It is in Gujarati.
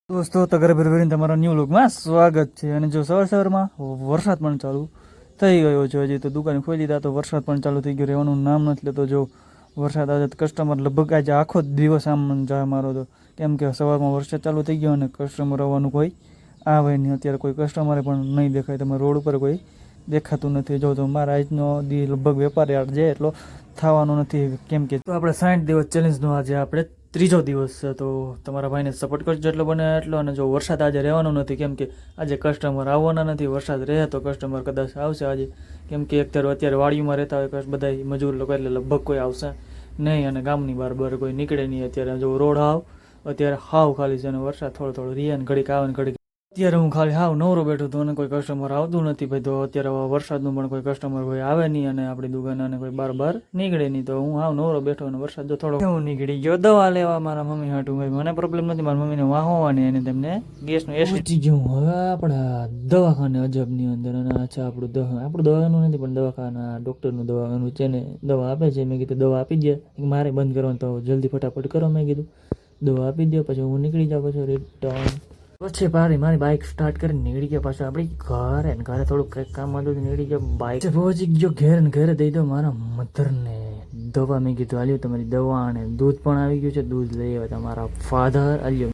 દોસ્તો તો ઘરે ભરભરીને તમારા ન્યૂ લુકમાં સ્વાગત છે. અને જો સવારમાં વરસાદ પણ ચાલુ થઈ ગયો છે. હજી તો દુકાન ખોલી દીધા તો વરસાદ પણ ચાલુ થઈ ગયો, રહેવાનું નામ નથી લેતો. જો વરસાદ આવે તો કસ્ટમર લગભગ આજે આખો જ દિવસ આમ જાય મારો તો, કેમ કે સવારમાં વરસાદ ચાલુ થઈ ગયો અને કસ્ટમર આવવાનું કોઈ આવે નહીં. અત્યારે કોઈ કસ્ટમરે પણ નહીં દેખાય, તમે રોડ ઉપર કોઈ દેખાતું નથી. જો તો મારા આજનો દી લગભગ વેપારી આજે એટલો થવાનો નથી, કેમ કે તો આપણે 60 દિવસ ચેલેન્જનો આજે આપણે ત્રીજો દિવસ છે. તો તમારા ભાઈને સપોર્ટ કરજો જેટલો બને એટલો. અને જો વરસાદ આજે રહેવાનો નથી, કેમ કે આજે કસ્ટમર આવવાના નથી. વરસાદ રહે તો કસ્ટમર કદાચ આવશે આજે, કેમ કે અત્યારે વાડીમાં રહેતા હોય બધા મજૂર લોકો, એટલે લગભગ કોઈ આવશે નહીં. અને ગામની બહાર કોઈ નીકળે નહીં. અત્યારે જો રોડ અત્યારે હાવ ખાલી છે અને વરસાદ થોડો રીએ ને ઘડીક આવે ને ઘડીક. અત્યારે હું ખાલી હાવ નવરો બેઠો હતો અને કોઈ કસ્ટમર આવતું નથી ભાઈ. તો અત્યારે વરસાદનું પણ કોઈ કસ્ટમર કોઈ આવે નહીં અને આપણી દુકાન અને કોઈ બાર નીકળે નહીં. તો હું હાવ નવરો બેઠો અને વરસાદ જો થોડો હું નીકળી ગયો દવા લેવા મારા મમ્મી હાટું. ભાઈ મને પ્રોબ્લેમ નથી, મારા મમ્મીને વાહોવાની અને તેમને ગેસનું એસી ગયું. હવે આપણા દવાખાને અજબની અંદર અને અચ્છા આપણું દવાખાનું નથી પણ દવાખાના ડૉક્ટરનું દવાખાનું છે ને દવા આપે છે. મેં કીધું દવા આપી દે, મારે બંધ કરવાનું તો જલ્દી ફટાફટ કરો. મેં કીધું દવા આપી દો, પછી હું નીકળી જાઉં. પછી રિટર્ન પછી મારી બાઇક સ્ટાર્ટ કરીને નીકળી ગયા પાછું આપણી ઘરે થોડુંક કંઈક કામ હતું નીકળી ગયો. બાઇક પહોંચી ગયો ઘરે દઈ દો મારા મધરને દવા. મેં કીધું આલ્યો તમારી દવા, અને દૂધ પણ આવી ગયું છે. દૂધ લઈ આવ્યા તમારા ફાધર. આલ્યો